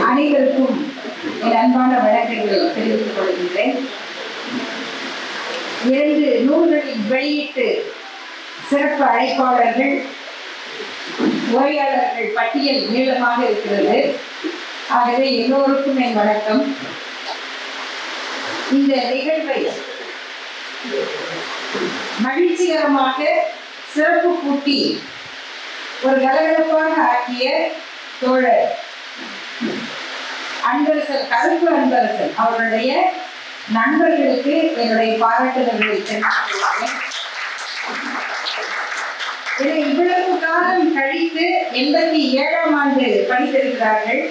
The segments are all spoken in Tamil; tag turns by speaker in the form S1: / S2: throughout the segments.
S1: அனைவருக்கும் என் அன்பான வணக்கங்களை தெரிவித்துக் கொள்கின்றேன். 2 நூல்களில் வெளியிட்டு சிறப்பு அழைப்பாளர்கள் உரையாளர்கள் பட்டியல் நீளமாக இருக்கிறது. ஆகவே எல்லோருக்கும் என் வணக்கம். இந்த நிகழ்வை மகிழ்ச்சிகரமாக சிறப்பு கூட்டி ஒரு கலகலப்பாக ஆக்கிய தோழர் அன்பரசன், கருப்பு அன்பரசன் அவருடைய நண்பர்களுக்கு என்னுடைய பாராட்டுதல்களை தெரிவித்துள்ளேன். இவ்வளவு காலம் கழித்து 87ஆம் ஆண்டு படித்திருக்கிறார்கள்.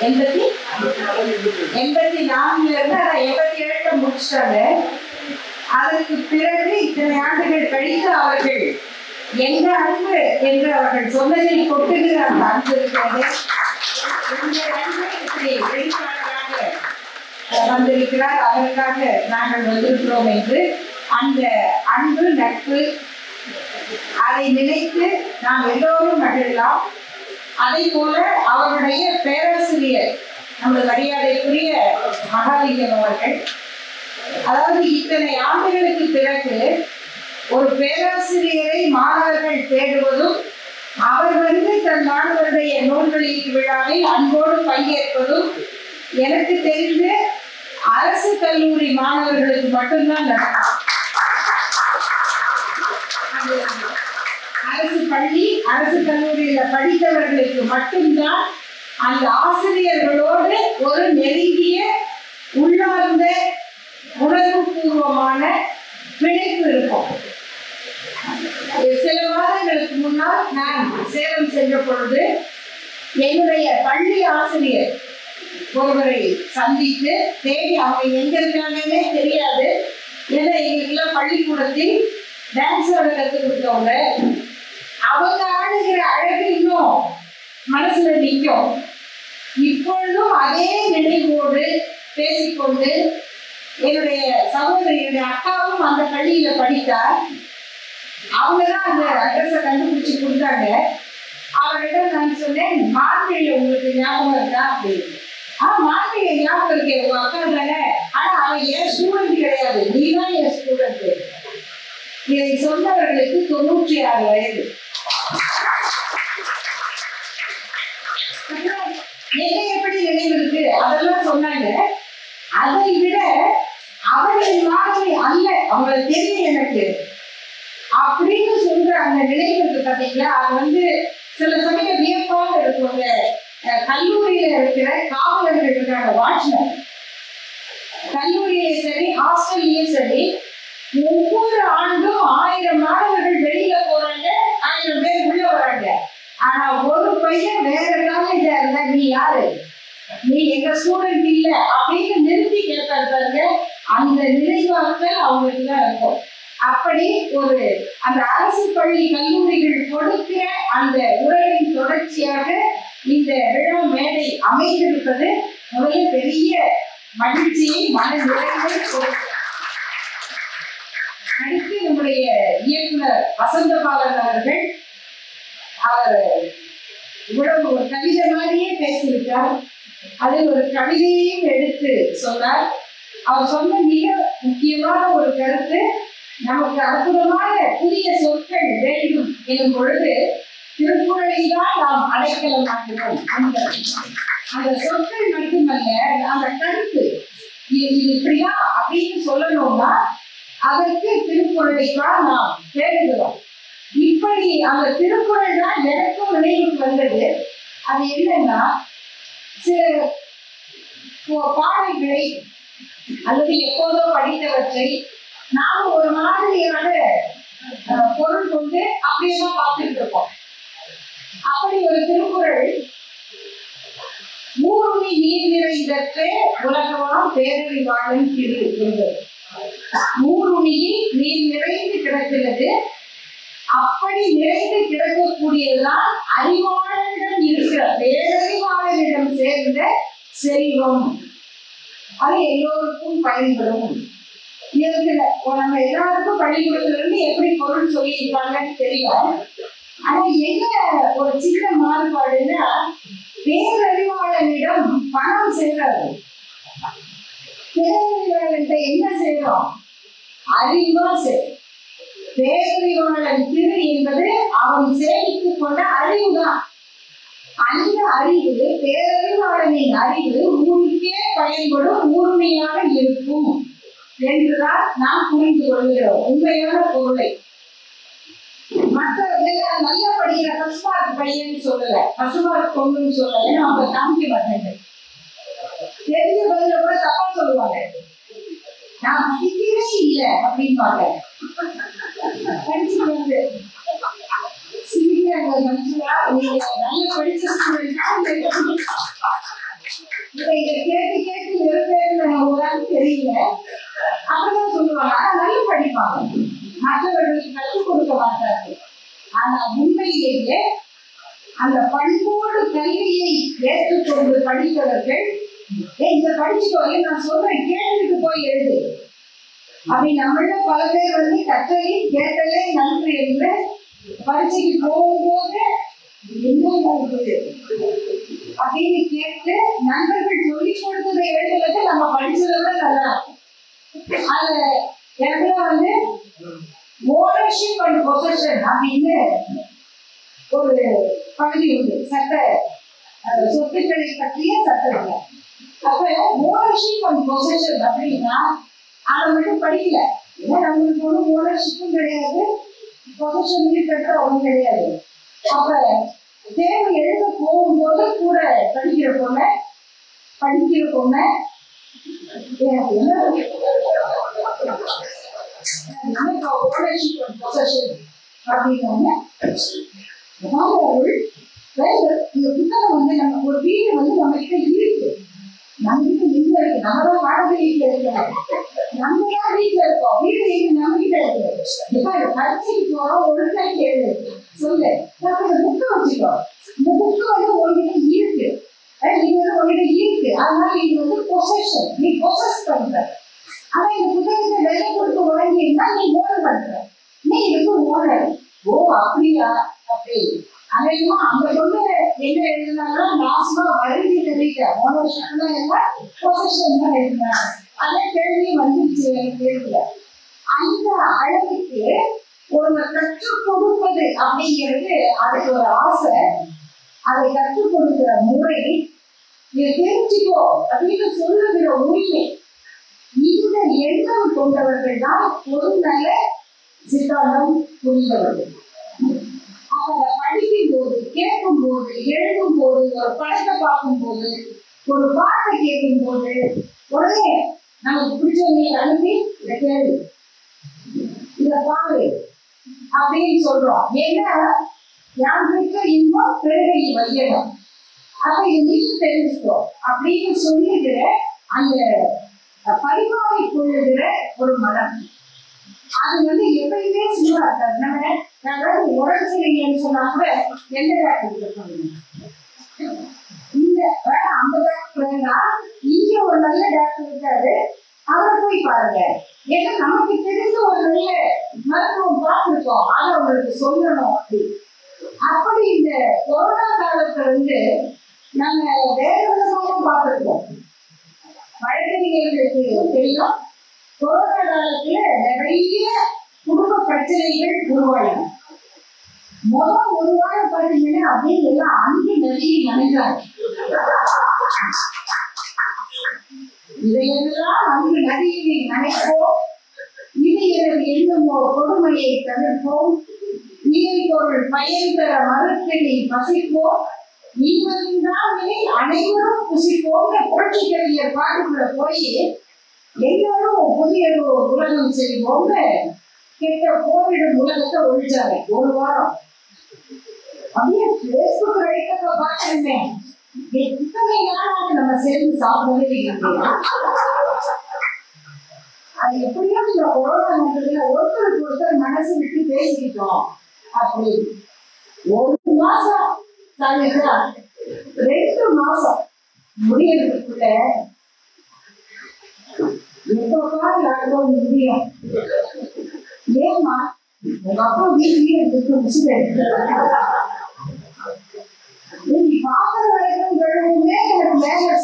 S1: 84 முடிச்சிட்டாங்க. அதற்கு பிறகு இத்தனை ஆண்டுகள் கழித்து அவர்கள் எந்த அன்பு என்று அவர்கள் சொன்னதை கொட்டுகிற அந்த அன்பு இருக்கிறது. இந்த அன்பை இப்படி வெளிப்பாடாக வந்திருக்கிறார். அதற்காக நாங்கள் வந்திருக்கிறோம் என்று அந்த அன்பு நட்பு அதை நினைத்து நாம் எல்லோரும் மகிழலாம். அதை போல அவருடைய பேராசிரியர் நமது மரியாதைக்குரிய மகாலிங்கம் அவர்கள், அதாவது இத்தனை ஆண்டுகளுக்கு பிறகு ஒரு பேராசிரியரை மாணவர்கள் தேடுவதும் அவர் வந்து தன் மாணவருடைய நூல் வெளியீட்டு விழாவில் அன்போடு பங்கேற்பதும் எனக்கு தெரிந்து அரசு கல்லூரி மாணவர்களுக்கு மட்டும்தான் நடக்கும். அரசு பள்ளி அரசு கல்லூரியில படித்தவர்களுக்கு மட்டும்தான் அந்த ஆசிரியர்களோடு ஒரு நெருங்கிய உள்ளார்ந்த உணர்வு பூர்வமான பிணைப்பு இருக்கும். சில மாதங்களுக்கு முன்னால் நான் சேலம் சென்ற பொழுது என்னுடைய பள்ளி ஆசிரியர் ஒருவரை சந்தித்து தேடி, அவங்க எங்க இருக்காங்கன்னே தெரியாது. ஏன்னா எங்களுக்கெல்லாம் பள்ளிக்கூடத்தில் டான்ஸ் ஆட கற்றுக் கொடுத்தவங்க. அவங்க ஆடுகிற அழகு இன்னும் மனசுல நிற்கும். இப்பொழுதும் அதே நினைவோடு பேசிக்கொண்டு என்னுடைய சகோதரியுடைய அக்காவும் அந்த பள்ளியில படித்தார். அவங்கதான் அந்த அட்ரஸை கண்டுபிடிச்சு கொடுத்தாங்க. அவரிடம் நான் சொன்னேன், மார்கழியில உங்களுக்கு ஞாபகம் இருக்கா அப்படின்னு. மார்கழியில ஞாபகம் இருக்கே, உங்க அக்கா தானே, ஆனா அவன் என் ஸ்டூடெண்ட் கிடையாது, நீதான் என் ஸ்டூடெண்ட். இதை சொன்னவர்களுக்கு 96 வயது. என்னை எப்படி நினைவு இருக்கு அதெல்லாம் சொன்னாங்க. அதை விட அவர்களின் மாதிரி அல்ல, அவங்களுக்கு தெரியும் எனக்கு அப்படின்னு சொல்ற அந்த நினைவுக்கு பார்த்தீங்களா, அது வந்து சில சமயம் வியப்பாக இருக்கும். கல்லூரியில இருக்கிற காவலர்கள் இருக்கிறாங்க, வாட்ச்மேன், கல்லூரியிலே சரி ஹாஸ்டல்லையும் சரி, ஒவ்வொரு ஆண்டும் 1000 மாணவர்கள் வெளியில போறாங்க, 1000 பேர் உள்ள வராங்க. ஆனா ஒரு பையன் வேற காலேஜா இருந்தா, நீ யாரு, நீ எங்க ஸ்டூடெண்ட் இல்ல அப்படின்னு நிறுத்தி கேட்பாரு பாருங்க. அந்த நினைவாற்றல் அவங்களுக்கு தான் இருக்கும். அப்படி ஒரு அந்த அரசு பள்ளி கல்லூரிகள் கொடுக்கிற அந்த உறவின் தொடர்ச்சியாக இந்த விழா மேடை அமைந்திருப்பது முதல்ல பெரிய மகிழ்ச்சியை, மன நிறைவை கொடுக்கிறது. அடுத்து நம்முடைய இயக்குனர் வசந்தபாலன் அவர்கள், அவர் இவ்வளவு ஒரு கவிதை மாதிரியே பேசியிருக்கார். அதில் ஒரு கவிதையையும் எடுத்து சொன்னார். அவர் சொன்ன மிக முக்கியமான ஒரு கருத்து, நமக்கு அற்புதமான புதிய சொற்கள் வேண்டும் எனும் பொழுது திருக்குறளை தான் நாம் அடைக்கலமாகிறோம். அந்த சொற்கள் மட்டுமல்ல, அந்த கருத்து இது இப்படிதான் அப்படின்னு சொல்லணும்னா அதற்கு திருக்குறளை தான் நாம் தேடுகிறோம். இப்படி அந்த திருக்குறள் தான் எனக்கும் நினைவுக்கு வந்தது. அது என்னன்னா, சில பாடல்களை அல்லது எப்போதோ படித்தவற்றை நாம ஒரு மாதிரியான பொருள் கொண்டு அப்படியேதான் பார்த்துட்டு இருக்கோம். அப்படி ஒரு திருக்குறள், ஊருணி நீர் நிறைந்தற்றே உலகமாம் பேரறிவாளன் திரு என்பது. ஊருணியில் நீர் நிறைந்து கிடக்கிறது. அப்படி நிறைந்து கிடக்கக்கூடியதுதான் அறிவாளனிடம் இருக்கிற பேரறிவாளனிடம் சேர்ந்த செல்வம். அது எல்லோருக்கும் பயன்படும். இதுல நம்ம எல்லாருக்கும் பள்ளிக்கூடத்துல இருந்து எப்படி பொருள் சொல்லியிருப்பாங்கன்னு தெரியும். ஆனா என்ன ஒரு சின்ன மாறுபாடுன்னா, பேரறிவாளனிடம் பணம் சேராது. பேரறிவாளன்ட்ட என்ன செய்யறோம்? அறிவா சேரும். பேரறிவாளன் திரு என்பது அவன் சேமித்துக் கொண்ட அறிவுதான். அந்த அறிவு, பேரறிவாளனின் அறிவு ஊருக்கே பயன்படும், ஊர்மையாக இருக்கும் என்றுதான் நாம் புரிந்து கொள்கிறோம் உண்மையான பொருளை. மற்றவர்கள் நல்லா படிக்கிற பசுமார்க் பையன் சொல்லல, பசுமார்க் பொண்ணுன்னு சொல்லல, அவங்க காமிக்க மாட்டாங்க. தெரிஞ்ச பதில கூட தப்பா சொல்லுவாங்க. நான் படிக்கவே இல்லை அப்படின்பாங்க. படிச்சுட்டு வந்து சிரிக்கிறாங்க. மனுஷங்களா, நீங்க நல்ல படிச்ச இதை கேட்டு கேட்டு நிறுத்தேன்னு தெரியல அப்படிதான் சொல்லுவாங்க. ஆனா நல்லா படிப்பாங்க, மற்றவர்களுக்கு கற்றுக் கொடுக்க மாட்டார்கள். ஆனா உண்மையிலேயே அந்த பண்போடு கல்வியை ஏற்றுக்கொண்டு படித்தவர்கள், இந்த படிச்சுக்கோங்க நான் சொல்றேன் கேட்டுட்டு போய் எழுது அப்படி நம்மள பல பேர் வந்து கற்றலை கேட்டலே நன்று என்று பரீட்சைக்கு போகும்போது அப்படின்னு கேட்டு நண்பர்கள் சொல்லி கொடுத்ததை எழுதுறது நம்ம படிச்சதை விட நல்லா இருக்கும். அது எனக்கு வந்து ஓனர்ஷிப் அண்ட் பொசஷன் அப்படின்னு ஒரு பகுதி உண்டு சட்ட சொத்துக்களை பற்றிய சட்டம். அப்ப ஓனர்ஷிப் அண்ட் பொசஷன் அப்படின்னா அதை மட்டும் படிக்கல. ஏன்னா நம்மளுக்கு ஒன்றும் ஓனர்ஷிப்பும் கிடையாது, பொசஷன்லையும் பெற்ற ஒன்றும் கிடையாது. அப்ப தேர்வு எழுத போகும்போது கூட படிக்கிற பொண்ணை ஓனர்ஷிப் அண்ட் பொசஷன் அப்படின்னா இந்த புத்தகம் வந்து நம்ம ஒரு வீடு வந்து நம்ம கிட்ட இருக்கு, நம்ம கிட்ட எங்க இருக்கு, நம்ம தான் வாடகை வீட்டுல இருக்கோம், நம்ம தான் வீட்டுல இருக்கோம், வீடு எங்க நம்ம கிட்ட இருக்கு. பரீட்சைக்கு போறோம், ஒழுங்கா கேளு சொல்லு, நம்ம இந்த புக்கை வச்சுக்கோ, இந்த புக்கு வந்து உங்ககிட்ட இருக்கு, இது வந்து உங்ககிட்ட இருக்கு, அதனால இது வந்து பொசஷன், நீ பொசஸ் பண்ற. ஆனா இந்த புத்தகத்தை விலை கொடுத்து வாங்கியிருந்தா நீ ஓனர் பண்ற, நீ இதுக்கு ஓனர். ஓ அப்படியா? அப்படி அநேகமா அங்க கொண்டு என்ன எழுதினாங்கன்னா நாசமா வருது தெரியல, ஓனர்ஷிப் தான் எல்லாம் பொசஷன் தான் எழுதினாங்க. அதே கேள்வி வந்துச்சு கேள்வியில. அந்த அளவுக்கு ஒருவர் கற்றுக் கொடுப்பது அப்படிங்கிறது அதுக்கு ஒரு ஆசை, அதை கற்றுக் கொடுக்கிற முறை, இதை தெரிஞ்சுக்கோ அப்படின்னு சொல்லுகிற உரிமை, இந்த எண்ணம் கொண்டவர்கள் தான் ஒரு நல்ல சித்தாந்தம் புரிந்தவர்கள். அவங்க படிக்கும் போது, கேட்கும் போது, எழுதும் போது, ஒரு படத்தை பார்க்கும் போது, ஒரு பாட்டை கேட்கும் போது உடனே நமக்கு பிடிச்சவங்களுக்கு அனுப்பி இதை கேளு, இத பாரு அப்படின்னு சொல்றோம். ஏன்னா யாருக்கு இன்னும் பெருகை வையணும், அப்ப இது நீங்க தெரிஞ்சுக்கோ அப்படின்னு சொல்லுகிற அந்த பரிமாறி கொள்ளுகிற ஒரு மனம், அது வந்து எப்பயுமே சும்மா இருக்காது. நம்ம உடல் சரியில்லைன்னு சொன்னா கூட எந்த டாக்டர் சொல்லுங்க, இந்த அந்த டாக்டர் வேண்டாம், இங்க ஒரு நல்ல டாக்டர் இருக்காரு, அவரை போய் பாருங்க. ஏன்னா நமக்கு தெரிஞ்ச ஒரு நல்ல மருத்துவம் பார்த்துருக்கோம், அதை அவங்களுக்கு சொல்லணும். அப்படி இந்த கொரோனா காலத்துல வந்து நாங்க வேற விதமாக பார்த்துருக்கோம். வழக்கறிஞர்களுக்கு தெரியும், கொரோனா காலத்துல நிறைய குடும்ப பிரச்சனைகள் உருவாயின. முதல் ஒரு வாரம் பார்த்தீங்கன்னா அப்படியே எல்லாம் அன்பு நதியை நினைக்கிறாங்க. இதையெல்லாம் அன்பு நதியை நினைப்போம், இது எனது எண்ணுமோ கொடுமையை தவிர்ப்போம், இதை பொருள் பயன் பெற மறுத்தெளி பசிப்போம், நீவந்தாமே அனைவரும் புசிப்போம். புரட்சி கவிஞர் பாட்டுக்குள்ள போய் எல்லாரும் புதிய உலகம் செய்வோம் கேட்ட கோவிடும் உலகத்தை ஒழிச்சாங்க ஒரு வாரம். அப்படியே பேஸ்புக் ரைட்டப்ப பார்த்துருந்தேன், இத்தனை நாளாக நம்ம சேர்ந்து சாப்பிடவே இல்லை. அது எப்படியோ இந்த கொரோனா நேரத்துல ஒருத்தருக்கு ஒருத்தர் மனசு விட்டு பேசிக்கிட்டோம். அப்படி ஒரு மாசம் தாண்டிச்சா 2 மாசம் முடியறதுக்குள்ள எப்பப்பா லாக்டவுன் முடியும்? ஏமா உங்க அப்பா வீட்லயே எடுத்து முசுல எடுத்து நீ பாக்குற வரைக்கும்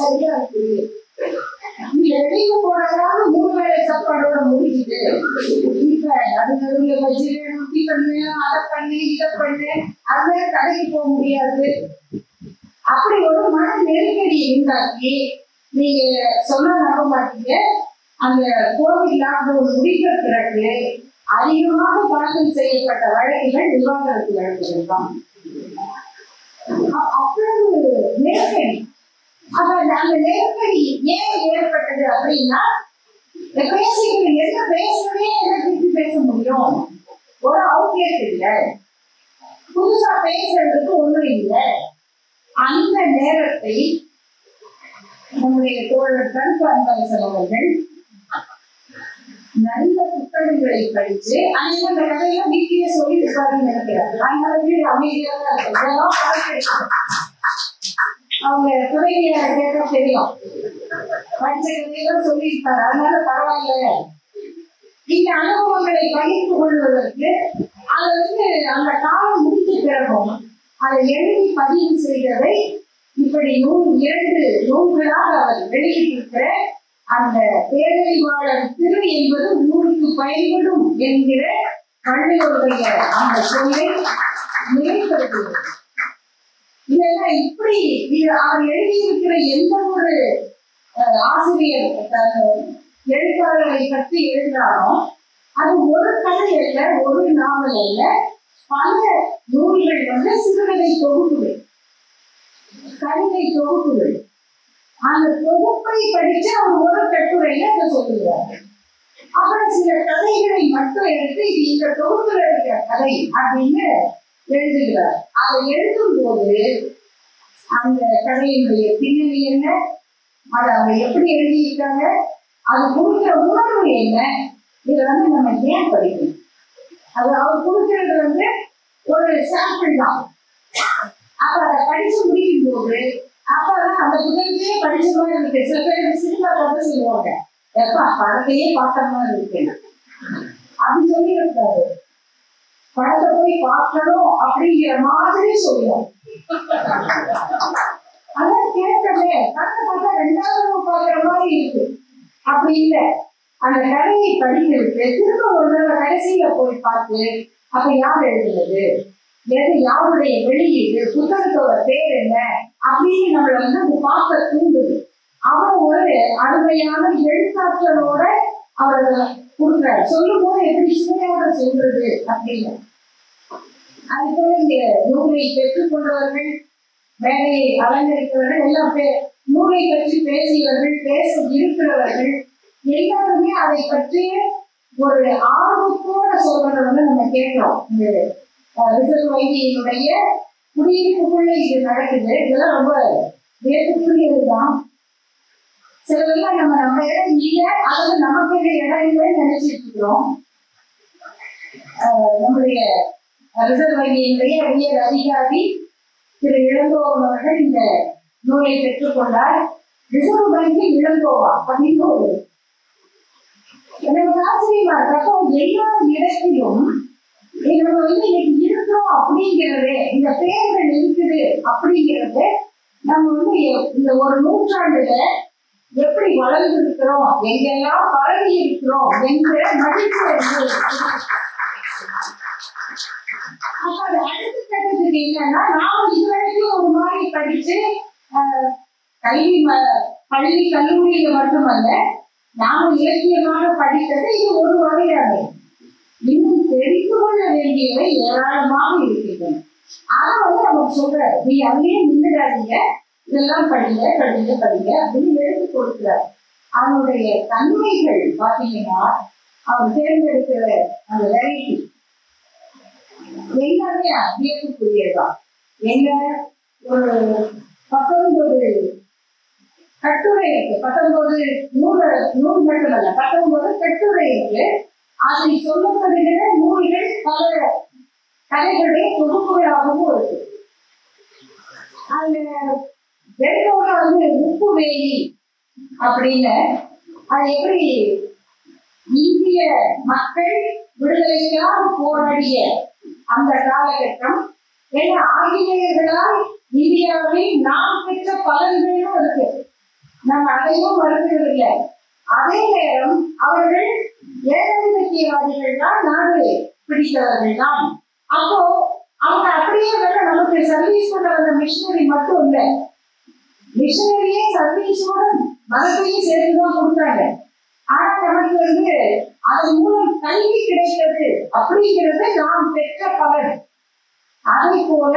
S1: சரியா இருக்கு. நீ வெளியில போனதால 3 வேளை சாப்பாடோட முடிச்சுட்டு இப்ப அது நடுவில் வச்சு நொட்டி பண்ணு, அதை பண்ணு, இதை பண்ணு, அது கடைக்கு போக முடியாது. அப்படி ஒரு மன நெருக்கடியை உண்டாக்கி நீங்க சொல்ல நம்ப மாட்டீங்க. அந்த கோவிட் லாக்டவுன் முடிந்த பிறகு அதிகமாக தாக்கல் செய்யப்பட்ட வழக்குகள் விவாகரத்து வழக்குகள் தான். அவ்வளவு நெருக்கடி. அப்ப அந்த நெருக்கடி ஏன் ஏற்பட்டது அப்படின்னா, பேசிக்கிட்டு என்ன பேசுறதே என்ன திருப்பி பேச முடியும், ஒரு அவுட்லெட் இல்லை, புதுசா பேசுறதுக்கு ஒண்ணும் இல்லை. அந்த நேரத்தை நம்முடைய தோழர் கருப்பான்பரசன் அவர்கள் நல்ல புத்தகங்களை படிச்சு அந்த கதையெல்லாம் வீட்டிலேயே சொல்லி இருப்பாருன்னு நினைக்கிறார். அதனால வீடு அமைதியாக இருக்கும். அவங்க துறைவியார கேட்க தெரியும், படிச்ச கதையெல்லாம் சொல்லி இருப்பாரு. அதனால பரவாயில்ல. இந்த அனுபவங்களை பகிர்ந்து கொள்வதற்கு அது அந்த காலம் முடிஞ்ச பிறகும் அதை எழுதி பதிவு செய்ததை இப்படி 2 நூல்களாக அவர் வெளியிட்டிருக்கிற அந்த பேரறிவாளர் திரு என்பது ஊருக்கு பயன்படும் என்கிற வள்ளுவருடைய அந்த சொல்லை நிலைப்படுத்துகிறது. இதெல்லாம் இப்படி அவர் எழுதியிருக்கிற எந்த ஒரு ஆசிரியர் எழுத்தாளரை பற்றி எழுதினாலும் அது ஒரு கதை அல்ல, ஒரு நாவல் அல்ல, பல நூல்கள் சிறுகதை தொகுப்புகள், கவிதை தொகுப்புகள். அந்த தொகுப்பை படிச்சு அவர் ஒரு கட்டுரையில அதை சொல்லுகிறார். அப்புறம் சில கதைகளை மட்டும் எடுத்து இது இந்த தொகுப்புல இருக்கிற கதை அப்படின்னு எழுதுகிறார். அதை எழுதும் போது அந்த கதையினுடைய பின்னணி என்ன, அதை அவங்க எப்படி எழுதியிருக்காங்க, அது கொடுக்கிற உணர்வு என்ன, இதை நம்ம ஏன் படிக்கணும். அது அவர் கொடுக்கிறது ஒரு சாம்பிள் தான். அப்ப அதை படிச்சு முடிக்கும் போது அப்பதான் அந்த புத்தகத்தையே படிச்ச மாதிரி இருக்கு. சில பேர் சினிமா கதை சொல்லுவாங்க, எப்ப படத்தையே பார்த்த மாதிரி இருக்கேன் அப்படி சொல்லியிருக்காரு. படத்தை போய் பார்க்கணும் அப்படிங்கிற மாதிரி சொல்லுவோம். அதான் கேட்கவே படத்தை பார்த்தா 2வது பார்க்கிற மாதிரி இருக்கு. அப்படி இல்லை, அந்த கதையை படிக்கிறது திரும்ப ஒரு தடவை கடைசியில போய் பார்த்து அப்ப யார் எழுதுறது, எது யாருடைய வெளியீடு, புத்தகத்தோட பேர் என்ன அப்படின்னு நம்மள அது பார்க்க தூண்டுது. அவர் ஒரு அருமையான எழுத்தாற்றலோட அவர் கொடுக்குறாரு. சொல்லும் போது எப்படி சுமையோட சொல்றது அப்படின்னு. அது போல இங்க நூலை பெற்றுக் கொண்டவர்கள், வேலையை அலங்கரித்தவர்கள், எல்லாம் நூலை பற்றி பேசியவர்கள், பேச இருக்கிறவர்கள் எல்லாருமே அதை பற்றிய ஒரு ஆர்வத்தோட சொல்றதை நம்ம கேட்கிறோம். இந்த ரிசர்வ் வங்கியினுடைய குடியிருப்புக்குள்ள இது நடக்குது. இதெல்லாம் ரொம்ப வேறுக்குரியதுதான். சிலதெல்லாம் நம்ம இடம் இல்லை, அதாவது நமக்கு இடம் இல்லைன்னு நினைச்சிட்டு இருக்கிறோம். நம்முடைய ரிசர்வ் வங்கியினுடைய உயர் அதிகாரி திரு இளங்கோவன் அவர்கள் இந்த நூலை பெற்றுக்கொண்டார். ரிசர்வ் வங்கி இளங்கோவா அப்படின்னு ஒரு எனக்கு ஆச்சரியமா இருக்கப்போ எல்லா இடத்திலும் நம்ம இன்னைக்கு இருக்கிறோம் அப்படிங்கிறது, இந்த பேர்கள் இருக்குது அப்படிங்கிறது நம்ம இந்த ஒரு நூற்றாண்டுல எப்படி வளர்ந்து இருக்கிறோம், எங்கெல்லாம் பரவி இருக்கிறோம் என்கிற மதிப்பு. அப்ப அது அடுத்த கட்டத்துக்கு என்னன்னா, நாம் இதுவரைக்கும் ஒரு மாதிரி படிச்சு கல்வி பள்ளி கல்லூரியில மட்டுமல்ல, நாம இலக்கியமாக படித்தது இது ஒரு வகையாக. இன்னும் தெரிந்து கொள்ள வேண்டியவை ஏராளமாக இருக்கின்றன. ஆனா நமக்கு சொல்றாரு, நீ அங்கேயே நின்றுடாதீங்க, இதெல்லாம் படிங்க படிங்க படிங்க அப்படின்னு எடுத்து கொடுக்கிறார். அவனுடைய தன்மைகள் பாத்தீங்கன்னா, அவன் தேர்ந்தெடுக்கிற அந்த வெரைட்டி எல்லாமே வியப்புக்குரியதான். என்ன ஒரு 19 கட்டுரை இருக்கு, 19 நூல் மட்டுமல்ல, 19 கட்டுரை இருக்கு. அதில் சொல்லப்படுகிற நூல்கள் பல கதைகளுடைய தொகுப்புகளாகவும் இருக்கு. அதுல வெள்ளோட உப்பு வேலி அப்படின்னு, அது எப்படி இந்திய மக்கள் விடுதலைக்காக போராடிய அந்த காலகட்டம், என்ன ஆங்கிலேயர்களால் இந்தியாவில் நாம் பெற்ற பலன்களும் இருக்கு. நம்ம அதையும் மறுக்கிறதில்லை. அதே நேரம் அவர்கள் ஏகாதிபத்தியவாதிகள் தான், நாடு பிடித்தவர்கள் தான். அப்போ அவங்க அப்படியே நமக்கு சர்வீஸ் பண்ண வந்த மிஷினரி மட்டும் இல்லை, மிஷினரியே சர்வீஸோட மதத்தையும் சேர்த்துதான் கொடுத்தாங்க. ஆனா நமக்கு அதன் மூலம் கல்வி கிடைத்தது அப்படிங்கிறது நாம் பெற்ற பலன். அதே போல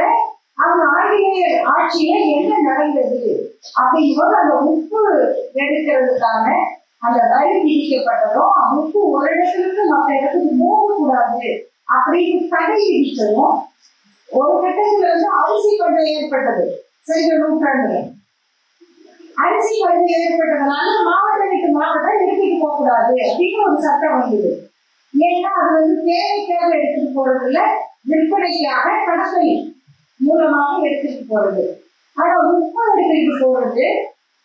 S1: அவங்க ஆங்கிலேயர் ஆட்சியில என்ன நடந்தது அப்படிங்கும்போது அந்த உப்பு எடுக்கிறதுக்கான அந்த வரி விதிக்கப்பட்டதும், உப்பு ஒரு இடத்துக்கு மற்ற இடத்துக்கு போகக்கூடாது அப்படின்னு தடை விதிச்சதும், ஒரு கட்டத்துல அரிசி பஞ்சம் ஏற்பட்டது. சென்ற நூற்றாண்டுல அரிசி பஞ்சம் ஏற்பட்டதுனால மாவட்டம் விட்டு மாவட்டம் எடுத்துட்டு போக கூடாது அப்படின்னு ஒரு சட்டம் வந்தது. ஏன்னா அது தேவைக்காக எடுத்துட்டு போறதுல, விற்பனைக்காக கடற்கை மூலமாக எடுத்துட்டு போறது. ஆனா உப்பு எடுத்துட்டு போறது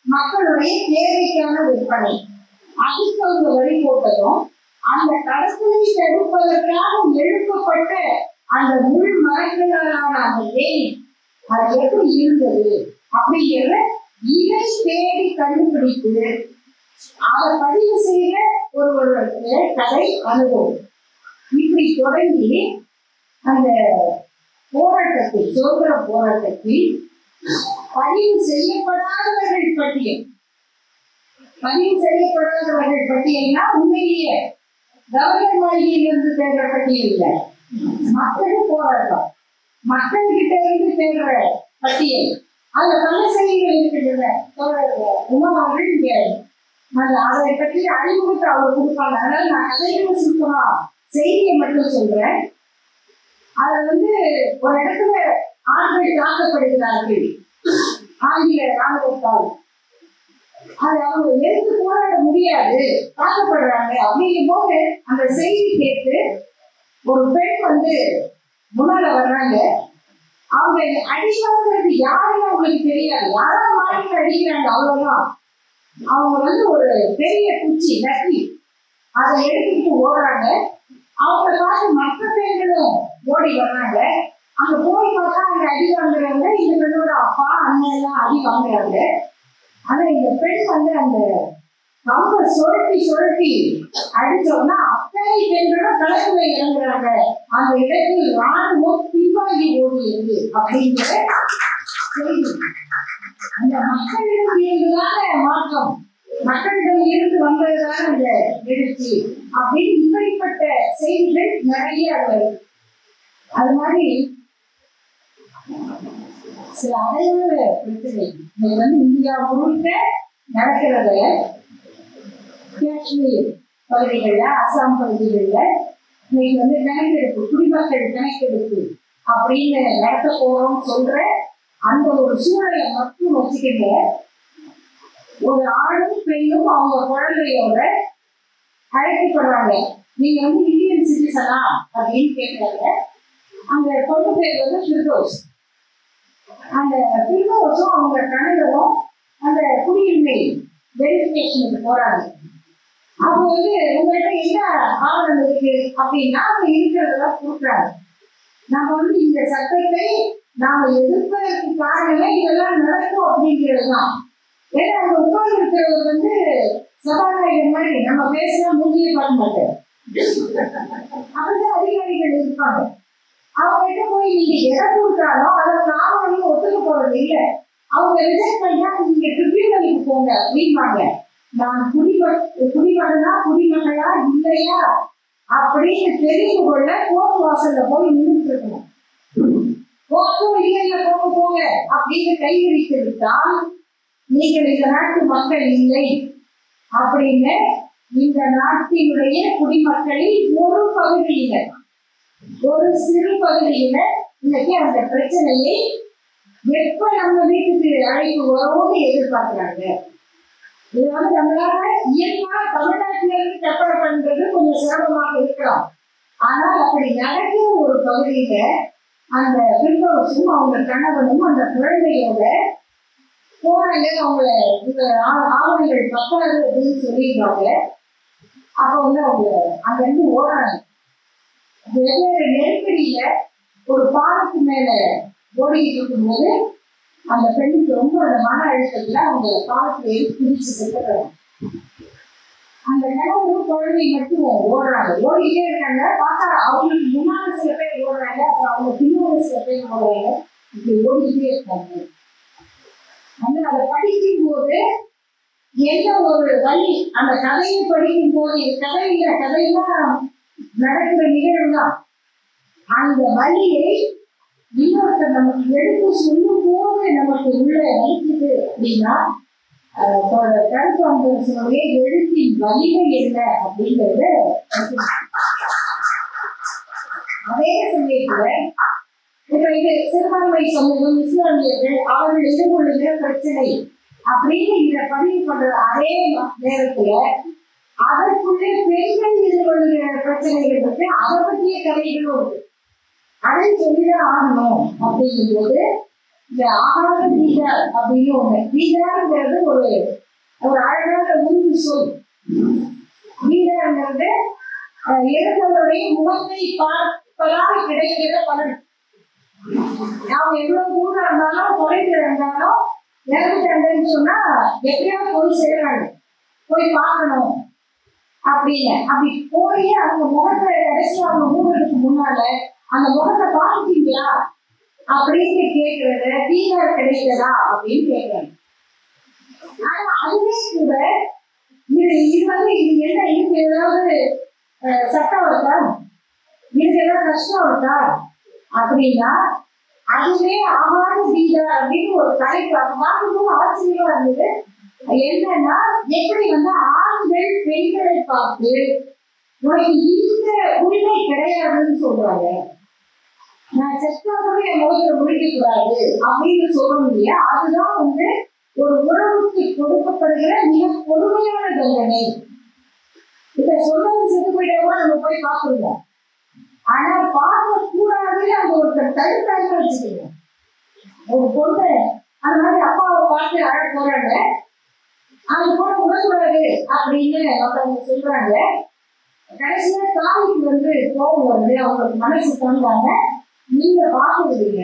S1: மக்களுடைய தேவைக்கான விற்பனை. அதுக்கு அவங்க வரி போட்டதும், அந்த கடற்கரை தடுப்பதற்காக எழுப்பப்பட்ட அந்த முள் மரங்களான அந்த வேலி அது எப்படி இருந்தது அப்படிங்கிறத இதை தேடி கண்டுபிடித்து அதை பதிவு செய்ய ஒருவருடைய கதை அனுபவம். இப்படி தொடங்கி அந்த போராட்டத்தில், சுதந்திர போராட்டத்தில் பதிவு செய்யப்படாதவர்கள் பட்டியல்னா உண்மையிலேயே கவர்னர் மாளிகையிலிருந்து தேடுற பட்டியல் இல்லை, மக்கள் போராட்டம், மக்கள் கிட்ட இருந்து தேடுற பட்டியல். அதுல பல செய்திகள் இருக்கின்றன. உமாவர்கள் இங்க அதை பற்றி அறிமுகத்தை அவர் கொடுப்பாங்க. அதனால நான் கதைகளை சுத்தமா செய்தியை மட்டும் சொல்றேன். அதுல ஒரு இடத்துல ஆண்கள் தாக்கப்படுகிறார்கள் ஆங்கில ராணுவத்தால். அது அவங்க எதிர்த்து போராட முடியாது, தாக்கப்படுறாங்க அப்படிங்கும் போது அந்த செய்தி கேட்டு ஒரு பெண் முன்னால வர்றாங்க. அவங்க அடிக்கிறது யாருன்னு அவங்களுக்கு தெரியாது, யாரும் மாநில அடிக்கிறாங்க அவ்வளவுதான். அவங்க ஒரு பெரிய குச்சி நட்டி அதை எடுத்துக்கிட்டு ஓடுறாங்க. அவங்க பார்த்து மற்ற பெண்களும் ஓடி வர்றாங்க. அங்க போய் பார்த்தா அங்க அடி வாங்குறவங்க இந்த பெண்ணோட அப்பா அண்ணன் எல்லாம் அடி வாங்குறாங்க. ஆனா இந்த பெண் அந்த கம்ப சுழட்டி அடிச்சோம்னா அத்தனை பெண்களும் களத்துல இறங்குறாங்க. அந்த இடத்தில் ராணுவம் பின்வாங்கி ஓடியது அப்படிங்கிற செய்தி. அந்த மக்களிடம் இருந்துதான மாற்றம், மக்களிடம் இருந்து வந்ததுதான் அந்த எழுச்சி அப்படின்னு இப்படிப்பட்ட செய்திகள் நிறைய வருது. அது மாதிரி சில அடையாள பிரச்சனை இந்தியா முழுக்க நடக்கிறத காஷ்மீர் பகுதிகள்ல, அசாம் பகுதிகள்ல இன்னைக்கு கணக்கெடுப்பு, குடிமக்கள் கணக்கெடுப்பு அப்படின்னு நடத்த போறோம் சொல்ற அந்த ஒரு சூழலை மட்டும் வச்சுக்கிட்டு ஒரு ஆணும் பெண்ணும் அவங்க குழந்தையோட அழைக்கப்படுறாங்க. நீங்க இந்தியன் சிட்டிசனா அப்படின்னு கேட்கறாங்க. அந்த பொண்ணு பேர் ஃபிர்தோஸ். அந்த ஃபிர்தோஸும் அவங்க கணவரும் அந்த குடியுரிமை வெரிஃபிகேஷனுக்கு போறாங்க. அவங்க உங்கள்கிட்ட என்ன ஆவணம் இருக்கு அப்படின்னா அவங்க இருக்கிறதெல்லாம் கொடுக்குறாங்க. நம்ம இந்த சட்டத்தை நாம எதிர்ப்பதற்கு காரணமே இதெல்லாம் நடக்கும் அப்படிங்கிறது தான். ஏன்னா அவங்க உட்கார்ந்து இருக்கிறவர் சபாநாயகர் மாதிரி நம்ம பேசினா மூஞ்சியே பார்க்க மாட்டோம், அப்படிதான் அதிகாரிகள் இருப்பாங்க. அவங்க கிட்ட போய் நீங்க எதை கொடுத்தாலும் அதை ஆவணம் ஒத்துக்க போறது இல்லை. அவங்க ரிஜெக்ட் பண்ணா நீங்க ட்ரிபியூனலுக்கு போங்க அப்படின்பாங்க. நான் குடிமகனா குடிமகளா இல்லையா அப்படின்னு தெரிந்து கொள்ள கோர்ட் வாசல்ல போய் நின்றுட்டு இருக்கணும். கோர்ட்டும் இல்லையா போங்க அப்படின்னு கைவிரித்து விட்டால் நீங்கள் இந்த நாட்டு மக்கள் இல்லை அப்படின்னு இந்த நாட்டினுடைய குடிமக்களில் ஒரு பகுதியில, ஒரு சிறு பகுதியில இன்னைக்கு அந்த பிரச்சனையை எப்ப நம்ம வீட்டுக்கு அழைப்பு வரோன்னு எதிர்பார்க்கிறாங்க. இது நம்மளால இயல்பா தமிழ்நாட்டில இருந்து கற்பனை பண்றது கொஞ்சம் சிரமமாக இருக்கலாம். ஆனால் அப்படி நடக்கிற ஒரு பகுதியில அந்த பிரிட்டோஸும் அவங்க கணவனும் அந்த குழந்தையோட போறாங்க. அவங்கள இந்த ஆவணங்கள் பத்தாது அப்படின்னு சொல்லிடுறாங்க. அப்ப அவங்க அங்க இருந்து ஓடுறாங்க. வெவ்வேறு நெருக்கடியில ஒரு பாலத்து மேல ஓடிட்டு இருக்கும்போது அந்த பெண்ணுக்கு ரொம்ப அந்த மன அழுத்தத்துல அவங்க காலத்துல எடுத்து பிடிச்சு செத்துறாங்க. அந்த கணவரும் குழந்தை மட்டும் ஓடுறாங்க, ஓடிட்டே இருக்காங்க. பார்த்தா அவங்களுக்கு முன்னால சில பேர் ஓடுறாங்க, அப்புறம் அவங்க பின்னால சில பேர் ஓடுறாங்க, இப்படி ஓடிக்கிட்டே இருக்காங்க. ஆனா அதை படிக்கும் போது என்ன ஒரு வழி, அந்த கதையை படிக்கும் போது, இது கதையில கதையெல்லாம் நடக்கிற நிகழ்வு தான். அந்த வழியை இன்னொருத்தர் நமக்கு எடுத்து சொல்லும் போது நமக்கு உள்ள வலிக்குது அப்படின்னா கருத்தாம்பரசனுடைய எழுத்தின் வலிமை என்ன அப்படிங்கறது. அதே சமயத்துல இப்ப இது சிறுபான்மை சமூகம், இஸ்லாமியர்கள் அவர்கள் எதிர்கொள்ளுகிற பிரச்சனை அப்படின்னு இதை பதிவு பண்ற அதே நேரத்துல அதற்குள்ளே பெண்கள் எதிர்கொள்ளுகிற பிரச்சனைகள் இருக்கு, அதை பற்றிய கதைகளும் இருக்கு. அதை சொல்லிதான் ஆகணும் அப்படிங்கும் போது இந்த ஆகாத வீடா அப்படின்னு ஒண்ணு. வீடாங்கிறது ஒரு ஒரு அழகான உருது சொல். வீடாங்கிறது இறந்தவருடைய முகத்தை பார்ப்பதால் கிடைக்கிற பலன். அவங்க எவ்வளவு தூரம் இருந்தாலும் தொலைவில் இருந்தாலும் இறந்துட்டாங்கன்னு சொன்னா எப்படியாவது போய் சேர்றாங்க, போய் பார்க்கணும் அப்படின்னு. அப்படி போய் அவங்க முகத்தை கடைசி அவங்க மூடுறதுக்கு முன்னால அந்த முகத்தை பார்த்துட்டீங்களா அப்படின்னு கேட்கறத வீடா கிடைக்கிறதா அப்படின்னு கேட்கறாங்க. ஆனா அதுவே கூட இது வந்து இது என்ன, இதுக்கு ஏதாவது சட்டம் இருக்கா, இதுக்கு ஏதாவது கஷ்டம் இருக்கா அப்படின்னா அதுவே ஆகாத வீடா அப்படின்னு ஒரு தலைப்பு. அப்ப பார்க்கும்போது ஆச்சரியமா இருந்தது. என்னன்னா எப்படி வந்து ஆண்கள் பெண்களை பார்த்து உனக்கு இந்த உரிமை கிடையாதுன்னு சொல்றாங்க, நான் செத்தாலும் என் முகத்துல முடிக்க கூடாது அப்படின்னு சொல்லணும் இல்லையா? அதுதான் வந்து ஒரு உறவுக்கு கொடுக்கப்படுகிற மிக கொடுமையான தண்டனை. இத சொல்றது செத்து போயிட்டா நம்ம போய் பார்த்துருவோம், ஆனா பார்க்க கூடாதுன்னு அந்த ஒருத்தர் தடுத்தாங்க வச்சுக்கோங்க. ஒரு பொண்ணு அந்த மாதிரி அப்பாவை பார்த்து அழ போறாங்க, அந்த பொண்ணு விடக்கூடாது அப்படின்னு மற்றவங்க சொல்றாங்க. கடைசியா தாய்க்கு வந்து கோபம் வந்து அவங்களுக்கு மனசு தந்தாங்க, நீங்க பார்க்கறீங்க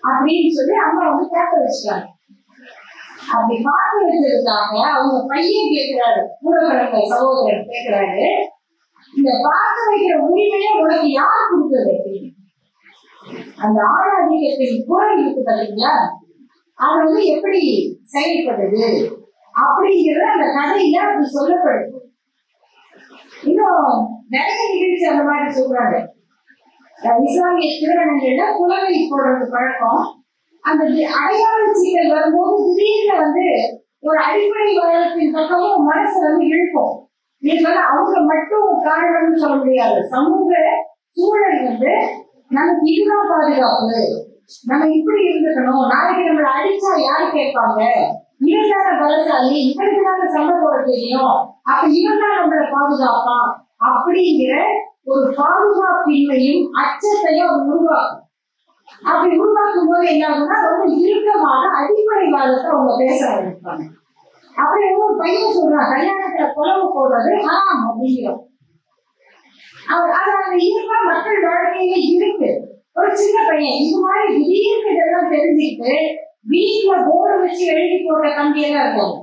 S1: அப்படின்னு சொல்லி அம்மா வந்து கேட்க வச்சுட்டாங்க. அப்படி பார்க்க வச்சதுக்காக அவங்க பையன் கேட்கிறாரு, கூட பிறந்த சகோதரன் கேட்கிறாரு, இந்த பார்க்க வைக்கிற உரிமையை உனக்கு யார் கொடுத்தது அப்படின்னு. அந்த ஆணாதிக்கத்தின் குரல் இருக்கு பார்த்தீங்களா, அது வந்து எப்படி செயல்படுது அப்படிங்கிறது அந்த கதையில அப்படி சொல்லப்படுது. இன்னும் நிறைய நிகழ்ச்சி அந்த மாதிரி சொல்றாங்க. இஸ்லாமிய திருமணங்கள்ல புலவை போடுறது பழக்கம். அந்த அடையாள சீட்டல் வரும்போது திடீர்னு வந்து ஒரு அடிப்படை வளத்தின் பக்கமும் மனசு வந்து இழுக்கும். இது வந்து அவங்க மட்டும் காரணம்னு சொல்ல முடியாது, சமூக சூழல் வந்து நமக்கு இதுதான் பாதுகாப்பு, நம்ம இப்படி இருந்துக்கணும், நாளைக்கு நம்மளை அடிச்சா யாரு கேட்பாங்க, இவன் தானே பலசாலி, இவனுக்கு தானே சண்டை போட தெரியும், அப்ப இவன் தான் நம்மளை பாதுகாப்பான் அப்படிங்கிற ஒரு பாதுகாப்பின்மையும் அச்சத்தையும் அது உருவாக்கும். அப்படி உருவாக்கும் போது என்ன ஆகுதுன்னா ரொம்ப இறுக்கமான அடிப்படைவாதத்தை அவங்க பேச ஆரம்பிப்பாங்க. அப்படி ஒரு பையன் சொல்றான், கல்யாணத்துல குழம்பு போடுறது ஆம் அப்படிங்கிறோம். அந்த இயல்பா மக்கள் வாழ்க்கையில இருக்கு. ஒரு சின்ன பையன் இது மாதிரி திடீர்னு இதெல்லாம் தெரிஞ்சுக்கிட்டு வீட்டுல போர்டு வச்சு எழுதி போட்ட கம்பியெல்லாம் இருக்கும்.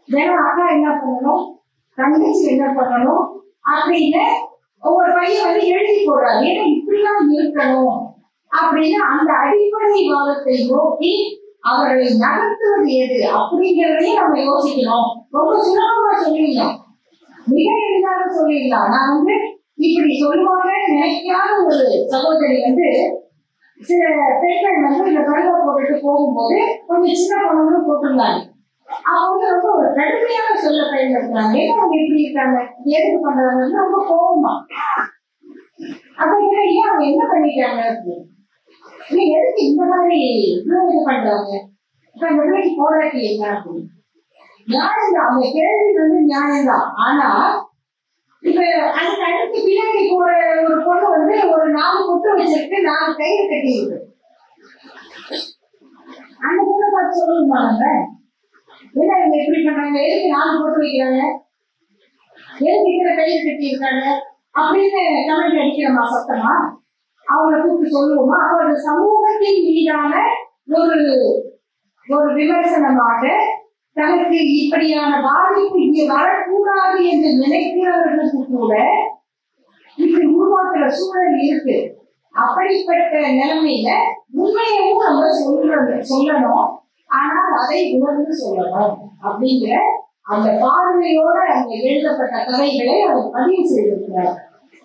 S1: தினம் அக்கா என்ன பண்ணணும், தங்கச்சி என்ன பண்ணணும் அப்படின்னு ஒவ்வொரு பையன் வந்து எழுதி போடுறாரு. ஏன்னா இப்படிலாம் இருக்கணும் அப்படின்னு அந்த அடிப்படை வாதத்தை நோக்கி அவர்களை நகர்த்துவது எது அப்படிங்கிறதையும் நம்ம யோசிக்கணும். ரொம்ப சுலபமா சொல்லிடலாம், மிக எளிதாக சொல்லிடலாம். நான் வந்து இப்படி சொல்லுவாங்க நினைக்காத ஒரு சகோதரி வந்து சில பெண்கள் வந்து இந்த கருவா போட்டுட்டு போகும்போது கொஞ்சம் சின்ன பொண்ணுங்களும் போட்டிருந்தாங்க. அவங்க ரொம்ப ஒரு கடுமையான சொல்ல பயன்படுத்துறாங்க. ஏன்னா அவங்க எப்படி இருக்காங்க, எதுக்கு பண்றாங்க வந்து ரொம்ப கோபமா. அப்ப ஏன் அவங்க என்ன பண்ணிட்டாங்க அப்படின்னு, எதுக்கு இந்த மாதிரி இவ்வளவு இது பண்றாங்க, இப்ப இந்த பிள்ளைக்கு போராட்டி என்ன அப்படின்னு. நியாயம் தான், அவங்க கேள்வி வந்து நியாயம்தான். ஆனா இப்ப அதுக்கு அடுத்து பின்னாடி போற ஒரு பொண்ணு வந்து ஒரு 4 பொட்டு வச்சிருக்கு, 4 கயிறு கட்டி இருக்கு. அந்த பொண்ணை பார்த்து சொல்லுமா நம்ம என்ன இவங்க எப்படி பண்றாங்க, எதுக்கு 4 பொட்டு வைக்கிறாங்க, எதுக்கு இத்தனை கயிறு கட்டி இருக்காங்க அப்படின்னு கமெண்ட் அடிக்கிறோமா சத்தமா, அவங்களை கூப்பிட்டு சொல்லுவோமா? அப்ப அந்த சமூகத்தின் மீதான ஒரு ஒரு விமர்சனமாக தனக்கு இப்படியான பாதிப்பு இங்கே வரக்கூடாது என்று நினைக்கிறவர்களுக்கு கூட இப்படி உருவாக்குற சூழல் இருக்கு. அப்படிப்பட்ட நிலைமையில உண்மையையும் நம்ம சொல்லணும், ஆனால் அதை உணர்ந்து சொல்லணும் அப்படிங்கிற அந்த பார்வையோட அங்க எழுதப்பட்ட கதைகளை அவர் பதிவு செய்திருக்கிறார்.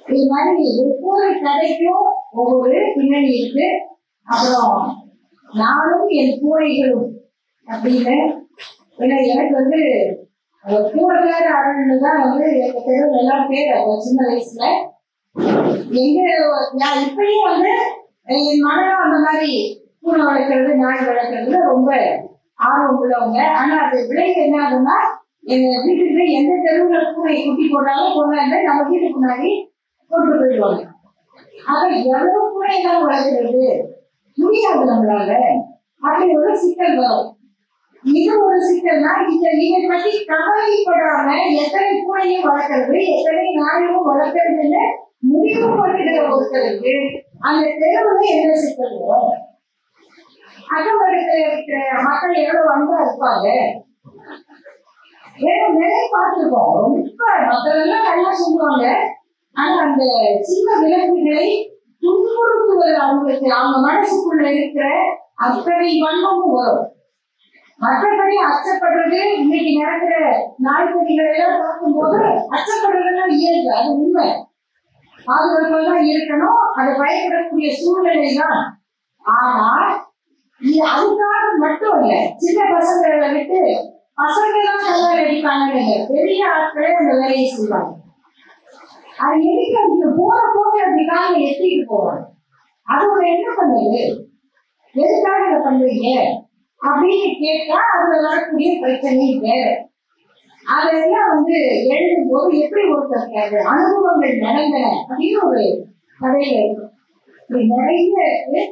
S1: இது மாதிரி ஒவ்வொரு கதைக்கும் ஒவ்வொரு பின்னணி இருக்கு. அப்புறம் நானும் என் பூனைகளும் அப்படின்னு, ஏன்னா எனக்கு பூனைக்கார அருள்னு தான் எங்க தெருவில் எல்லாம் பேர். சின்ன வயசுல எங்க இப்பயும் என் மகனும் அந்த மாதிரி பூனை வளர்க்கறது நாய் வளர்க்கறதுல ரொம்ப ஆர்வம் உள்ளவங்க. ஆனா அது விளைவு என்ன ஆகுதுன்னா, எங்க வீட்டுக்கு எந்த தெருவுல பூனை குட்டி போட்டாலும் கொண்டாந்து நம்ம வீட்டுக்கு முன்னாடி போட்டு போயிடுவாங்க. ஆக எவ்வளவு பூனை எல்லாம் வளர்க்கிறது முடியாது நம்மளால. அப்படி ஒரு சிக்கல் வரும். இது ஒரு சிக்கல்னா இதை பத்தி கவலைப்படாம எத்தனை பூனையும் வளர்க்கறது எத்தனை நாயும் வளர்க்கறதுன்னு முடிவு பண்ணுகிற ஒருத்தருக்கு அந்த தெருவுல என்ன சிக்கல் வரும்? அகமரத்துல இருக்கிற மக்கள் எவ்வளவு அன்பா இருப்பாங்க. ஏன்னா நிறைய பார்த்துருக்கோம். ரொம்ப மக்கள் எல்லாம் நல்லா சொல்லுவாங்க. ஆனா அந்த சின்ன விலங்குகளை துன்புறுத்துவது அவங்களுக்கு அவங்க மனசுக்குள்ள இருக்கிற அத்தனை வன்மமும் வரும். மற்றபடி அச்சப்படுறது இன்னைக்கு நடக்கிற நாய்க்குட்டிகளை எல்லாம் பார்க்கும்போது அச்சப்படுறதுலாம் இயல்பு, அது உண்மை. பாதுகாப்பாக தான் இருக்கணும், அது பயப்படக்கூடிய சூழ்நிலை தான். ஆனா இது அதுக்காக மட்டும் இல்ல, சின்ன பசங்களை விட்டு பசங்க தான் நல்லா அடிப்பாங்க, பெரிய ஆட்களே அந்த வேலையை செய்வாங்க. அது எதுக்கு அதுக்கு போற போக அப்படி காலையில எத்திட்டு போவாங்க. அதோட என்ன பண்ணுது, எதுக்காக இதை பண்றீங்க அப்படின்னு கேட்டா அதுல வரக்கூடிய பிரச்சனை வேற. அதெல்லாம் எழுதும் போது எப்படி ஒருத்தர் அனுபவங்கள் நடந்தன அப்படின்னு ஒரு கதையில இருக்கு. இப்படி நிறைய இருக்கு.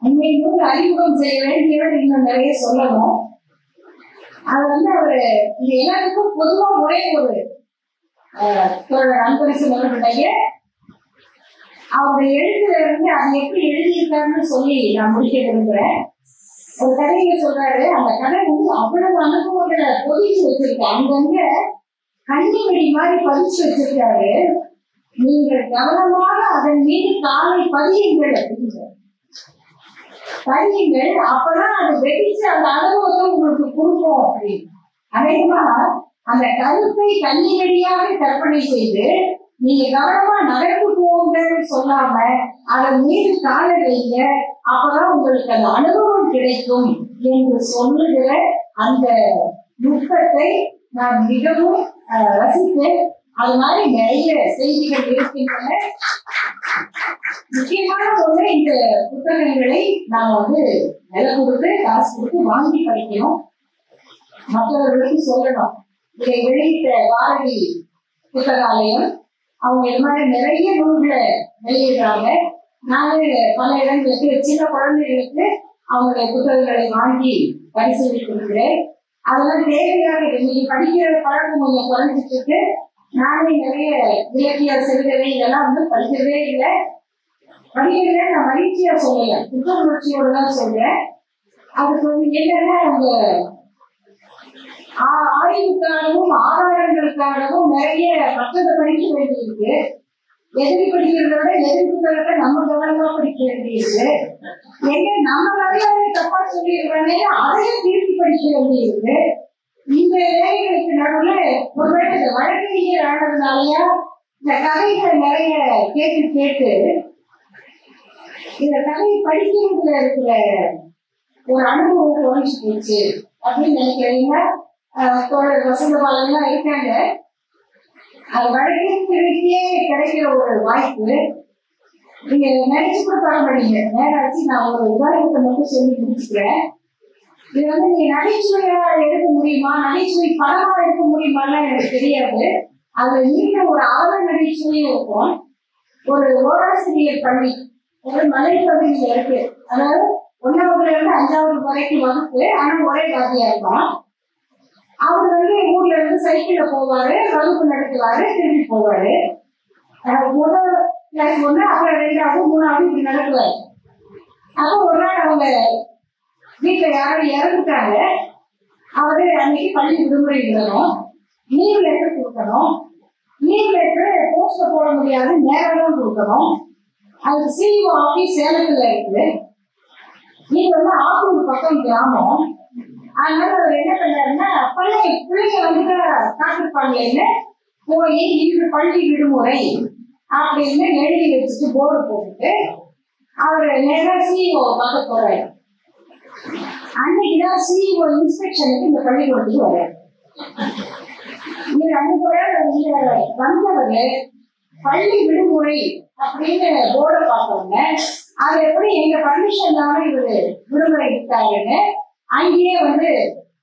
S1: உண்மையும் அறிமுகம் செய்ய வேண்டியவர் இன்னும் நிறைய சொல்லணும். அது அவரு இது எல்லாருக்கும் பொதுவா ஒரே ஒரு அன்பரசன் அவர்களுடைய அவருடைய எழுத்துல இருந்து அதை எப்படி எழுதியிருக்காருன்னு சொல்லி நான் முடிக்க விரும்புறேன். ஒரு கதையில சொல்றாரு, அந்த கதை அவ்வளவு அனுபவங்களை பொதிச்சு வச்சிருக்க, அங்கங்க கண்ணிவெடி மாதிரி பதிச்சு வச்சிருக்காரு. நீங்கள் கவனமாக அதன் மீது காலை பதியுங்கள் அப்படிங்கிற பதியுங்கள், அப்பதான் அது வெடிச்சு அந்த அனுபவத்தை உங்களுக்கு கொடுக்கும் அப்படின்னு. அநேகமா அந்த கருத்தை கண்ணிவெடியாக கற்பனை செய்து நீங்க கவனமா நகர்ந்து போங்கன்னு சொல்லாம அதன் மீது காலை வைங்க, அப்பதான் உங்களுக்கு அந்த அனுபவம் கிடைக்கும் என்று சொல்லுகிற அந்த நுட்பத்தை நான் மிகவும் ரசித்தேன். அது மாதிரி நிறைய செய்திகள் இருக்கின்றன. முக்கியமான ஒன்று, இந்த புத்தகங்களை நான் விலை கொடுத்து காசு கொடுத்து வாங்கி படிக்கணும், மற்றவர்களுக்கு சொல்லணும். இதை வெளியிட்ட பாரதி புத்தகாலயம் அவங்க இது மாதிரி நிறைய நூல்களை வெளியிடுறாங்க. நானே பல இடங்களுக்கு சின்ன குழந்தைகளுக்கு அவங்களுடைய புத்தகங்களை வாங்கி பரிசீலனை கொடுக்கிறேன். அதெல்லாம் தேவையாக இன்னைக்கு படிக்கிற பழக்கம் கொஞ்சம் குறைஞ்சிட்டு இருக்கு. நானே நிறைய இலக்கிய சிறுகதை இதெல்லாம் படிக்கிறதே இல்லை. படிக்கிறத நான் மகிழ்ச்சியா சொல்லல, குற்ற உணர்ச்சியோட தான் சொல்றேன். அதுக்கு என்னன்னா அந்த ஆய்வுக்காகவும் ஆதாரங்களுக்காகவும் நிறைய மற்றதை படிக்க வேண்டியிருக்கு. எதிரி படிக்கிறத விட எதிரி புத்தகத்தை நம்ம கவனமா படிக்க வேண்டியிருக்கு. என்ன நம்ம நிறைய தப்பா சொல்லிடுறானே அதையும் திருப்பி படிக்க வேண்டியிருக்கு. இந்த வேலைகளுக்கு நடுவுல ஒருவேளை இந்த வழக்கறிஞர் ஆனதுனாலயா இந்த கதைகளை நிறைய கேட்டு கேட்டு இந்த கதையை படிக்கிறதுல இருக்கிற ஒரு அனுபவம் குறைஞ்சு போச்சு அப்படின்னு நினைக்கிறீங்கன்னா தோழர் வசந்தபாலன்லாம் இருக்காங்க. அது வழக்கறிஞருக்கே கிடைக்கிற ஒரு வாய்ப்பு. நீங்க நினைச்சு கூட பரவாயில்லைங்க, நேராச்சு நான் ஒரு உதாரணத்தை மட்டும் சொல்லி முடிச்சுக்கிறேன். இது நீங்க நகைச்சுவையா எடுக்க முடியுமா, நகைச்சுவை படமா எடுக்க முடியுமான்னு எனக்கு தெரியாது. அதுல இருக்கிற ஒரு ஆவண நகைச்சுவையும் இருக்கும். ஒரு ஓராசிரியர் பள்ளி ஒரு மலைப்பகுதியில இருக்கு. அதாவது 1ஆவதுல இருந்து 5ஆவது வரைக்கும் வகுப்பு, ஆனா ஒரே வாத்தியா இருப்பான். அவர் ஊர்ல இருந்து சைக்கிள்ல போவாரு, வகுப்பு நடத்துவாரு, திரும்பி போவாரு. முதல் கிளாஸ் 1, அப்புறம் 2ஆவது 3ஆவது இப்படி நடத்துவாரு. அப்போ ஒரு நாள் அவங்க வீட்டுல யாரும் இறந்துட்டாங்க, அவரு அன்னைக்கு பள்ளி விடுமுறை விடணும், லீவ் லெட்டர் கொடுக்கணும். லீவ் லெட்டர் போஸ்ட்ல போட முடியாது, நேரம் கொடுக்கணும். அது சிஇஓ ஆபீஸ் சேலத்துல இருக்குது. இது வந்து ஆத்தூர் பக்கம் கிராமம். அதனால அவர் என்ன பண்ணாருன்னா, பிள்ளைங்க வந்து காத்திருப்பாங்கன்னு போய் இன்று பள்ளி விடுமுறை அப்படின்னு எழுதி வச்சுட்டு போர்டு போட்டுட்டு அவர் நேரம் சிஇஓ பார்க்க போறாரு. அன்னைக்குதான் சிஇஓ இன்ஸ்பெக்ஷனுக்கு இந்த பள்ளிக்கூடத்துக்கு வர்றாரு. வந்தவர் பள்ளி விடுமுறை அப்படின்னு போர்டை பார்த்தவங்க, அது எப்படி எங்க பர்மிஷன் தானே இவரு விடுமுறை விட்டாருன்னு அங்கேயே வந்து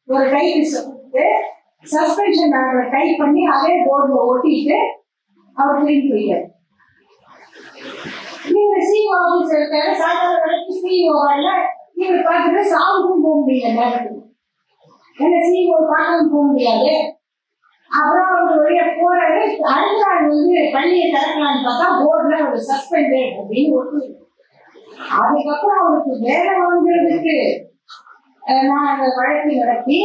S1: ஒரு டைபிஸ்ட கொடுத்து சஸ்பென்ஷன் டைப் பண்ணி அதே போர்டுல ஒட்டிட்டு அவர் திரும்பி போயிட்டாரு. இவங்க சிஇஓ ஆபீஸ் இருக்காரு, சாயங்காலம் வரைக்கும் சிஇஓ வரல. இவர் பார்த்துட்டு சாவுக்கும் போக முடியல, நேரத்துக்கு என்ன சிஇஓ பார்க்கவும் போக முடியாது. அப்புறம் அவர் வழியா போறாரு. அடுத்த நாள் வந்து பள்ளியை திறக்கலான்னு பார்த்தா போர்டுல ஒரு சஸ்பெண்டட் அப்படின்னு ஒட்டு. அதுக்கப்புறம் அவருக்கு வேலை வாங்குறதுக்கு நான் அந்த வழக்கு நடத்தி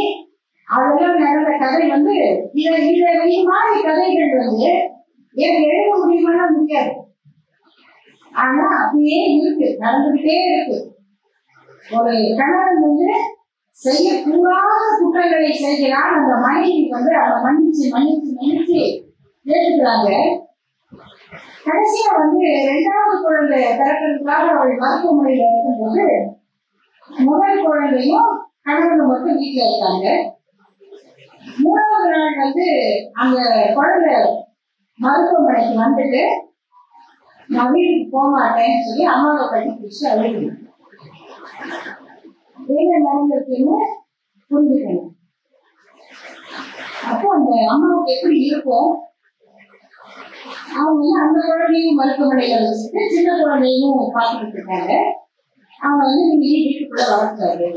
S1: அதெல்லாம் நடந்த கதை வந்து இது மாதிரி கதைகள் வந்து எனக்கு எழுத முடியுமானா முடியாது. ஆனா அப்படியே இருக்கு, நடந்துகிட்டே இருக்கு. ஒரு கணவன் வந்து செய்யக்கூடாத குற்றங்களை செய்கிறான், அந்த மனைவி வந்து அவனை மன்னிச்சு மன்னிச்சு மன்னிச்சு ஏற்றுக்கிறாங்க. கடைசியா வந்து 2வது குழந்தை பிறக்கிறதுக்காக அவள் மருத்துவமனையில இருக்கும்போது முதல் குழந்தையும் கணவன் மட்டும் வீட்டுல இருக்காங்க. 3வது நாள் வந்து அந்த குழந்தை மருத்துவமனைக்கு வந்துட்டு நான் வீட்டுக்கு போக மாட்டேன்னு சொல்லி அம்மாவை கட்டி பிடிச்சு அழுது என்ன நடந்திருக்குன்னு புரிஞ்சுக்கணும். அப்போ அந்த அம்மாவுக்கு எப்படி இருக்கும், அவங்க வந்து அந்த குழந்தையும் மருத்துவமனையில வச்சுட்டு சின்ன குழந்தையும் பார்த்துட்டு இருக்காங்க. அவங்க வந்து நீங்க வீட்டுக்குள்ள வளர்த்தாரு,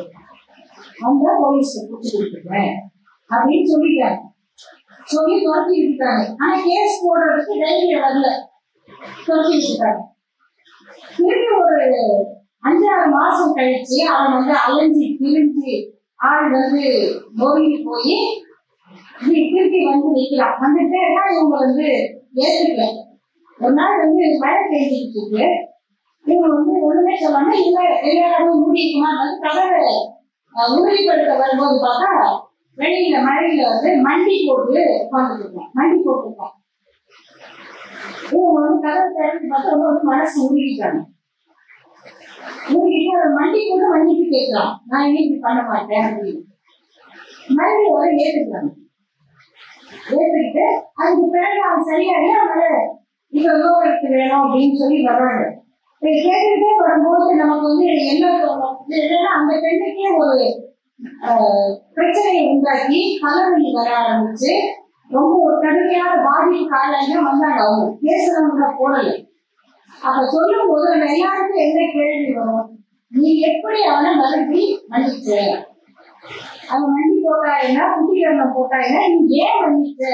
S1: அவங்க போலீஸ்க்கு பிடிச்சி கொடுத்துருக்கேன் அப்படின்னு சொல்லிட்டாங்க. சொல்லி துரத்தி விட்டுட்டாங்க. ஆனா கேஸ் போடுறதுக்கு டைரியில வரல, துரத்தி விட்டுட்டாங்க. திரும்பி ஒரு 5-6 மாசம் கழிச்சு அவன் வந்து அலைஞ்சி திரிஞ்சு ஆள் வந்து நோங்கி போய் திருப்பி வந்து நிற்கிறான். வந்துட்டு இவங்க வந்து ஏற்றுக்கல. ஒரு நாள் வந்து மழை பெய்ஞ்சிட்டு இருக்கு. இவங்க வந்து ஒண்ணுமே சொல்லாம இல்ல எல்லாரும் மூடிக்குமா வந்து கதவை உறுதிப்படுத்த வரும்போது பார்த்தா வெளியில மழையில வந்து மண்டி போட்டு உட்காந்துருக்கோம். மண்டி போட்டுருக்கோம். இவங்க வந்து கதவை திறந்து பார்த்தா வந்து மனசு உருகிட்டாங்க. உருகிட்டு அதை மண்டி போட்டு மன்னிப்பு கேட்கலாம், நான் இனி இப்படி பண்ண மாட்டேன் அப்படின்னு மறுபடி வர ஏற்றுக்கிறாங்க. ஏற்றுக்கிட்டு அதுக்கு பிறகு அவன் சரியாகி அவங்கள இப்ப விவகாரத்து வேணும் அப்படின்னு சொல்லி வர்றாங்க. கேட்டுக்கிட்டே வரும்போது நமக்கு வந்து என்ன தோணும், என்னன்னா அந்த பெண்ணுக்கே ஒரு பிரச்சனையை உண்டாக்கி தலைவலி வர ஆரம்பிச்சு ரொம்ப ஒரு கடுமையான பாதிப்பு காலையில வந்தாங்க. அவங்க பேசுறவங்கள போடலை. அப்ப சொல்லும் போது நம்ம எல்லாருக்கும் என்ன கேள்வி வரும், நீ எப்படி அவனை மறுபடி மன்னிச்ச, அவன் மண்டி போட்டா என்ன, குட்டிகரணம் போட்டா என்ன, நீ ஏன் மன்னிச்ச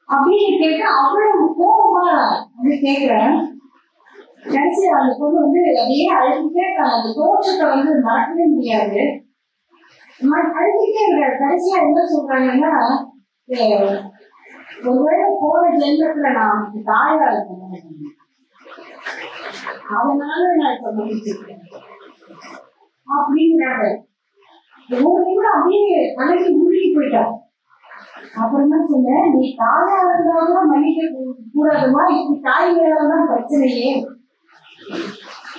S1: அப்படின்னு கேட்டு அவ்வளவு கோபமா அப்படி கேட்கிறேன். கடைசி அந்த பொண்ணு வந்து அப்படியே அழுதுட்டே இருக்காங்க. அந்த தோற்றத்தை வந்து மறக்கவே முடியாது, அழுதுட்டே இருக்காரு. கடைசியா என்ன சொல்றாங்கன்னா, ஒருவேளை போற ஜென்மத்துல நான் அவனுக்கு தாயா இருக்கணும், அதனால நான் இப்ப மன்னிச்சிருக்கேன் அப்படிங்கிறாங்க. ஒரு நிமிடம் அப்படியே கலக்கி உருகி போயிட்டான். அப்புறம் தான் சொன்னேன், நீ தாயா இருந்தாலும் மன்னிக்க கூடாதுமா, இப்படி தாய் மேலதான் பிரச்சனையே,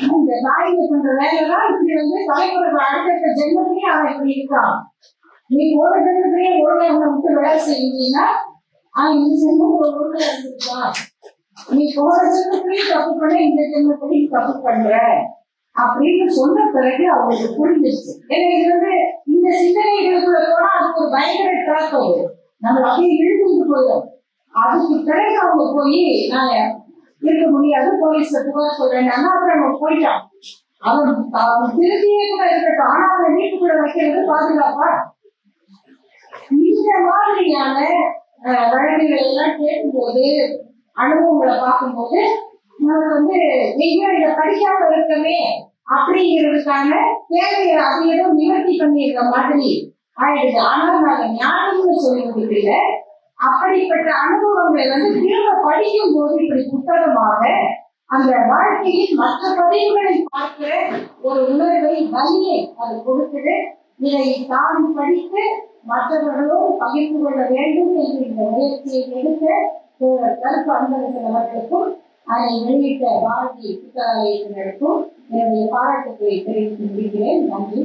S1: இந்த தாய்மை பண்ற வேலைதான் இப்படி வந்து தலைமுறை அடுத்த ஜென்மத்திலேயே அவன் இப்படி இருக்கான். நீ போற ஜென்மத்திலேயே ஒழுங்கா அவனை விட்டு வேலை செய்வீங்கன்னா அவன் இந்த ஜென்மம் ஒரு ஒழுங்கா இருந்திருக்கான். நீ போற ஜென்மத்திலேயே தப்பு பண்ண, இந்த ஜென்மத்திலேயும் தப்பு பண்ற அப்படின்னு சொன்ன பிறகு அவங்களுக்கு புரிஞ்சிருச்சு. ஏன்னா இது வந்து இந்த சிந்தனைகளுக்குள்ள போனா அதுக்கு ஒரு பயங்கர ட்ராக் ஆகுது, நம்ம அப்படியே இழுத்துட்டு போயிடும். அதுக்கு பிறகு அவங்க போய் நான் இருக்க முடியாது, போலீஸ்ல புகார் சொல்றேன், அப்புறம் அவங்க போயிட்டான். அவன் திரும்பியே கூட இருக்கட்டும், ஆனா அவனை வீட்டுக்குள்ள வைக்கிறது பாதுகாப்பா. இந்த மாதிரியான வழக்குகள் எல்லாம் கேட்கும்போது அனுபவங்களை பார்க்கும்போது நமக்கு வந்து ஐயோ இதை படிக்காம இருக்கமே அப்படிங்கிறதுக்கான தேவையை அது ஏதோ நிவர்த்தி பண்ணிடுற மாதிரி ஆயிடுது. ஆனால் நாங்க ஞானம்னு சொல்லிட்டு இல்லை. அப்படிப்பட்ட அனுபவங்களை திரும்ப படிக்கும் போது இப்படி புத்தகமாக அந்த வாழ்க்கையில் மற்ற பதிவுகளை பார்க்கிற ஒரு உணர்வை வலியை அது கொடுக்குது. இதை தான் படித்து மற்றவர்களோடு பகிர்ந்து கொள்ள வேண்டும் என்று இந்த முயற்சியை எடுத்த கருப்பு அன்பரசன் அவர்களுக்கும் அதை வெளியிட்ட பாரதி புத்தகாலயத்தினருக்கும் என்னுடைய பாராட்டுக்களை தெரிவித்து முடிக்கிறேன். நன்றி.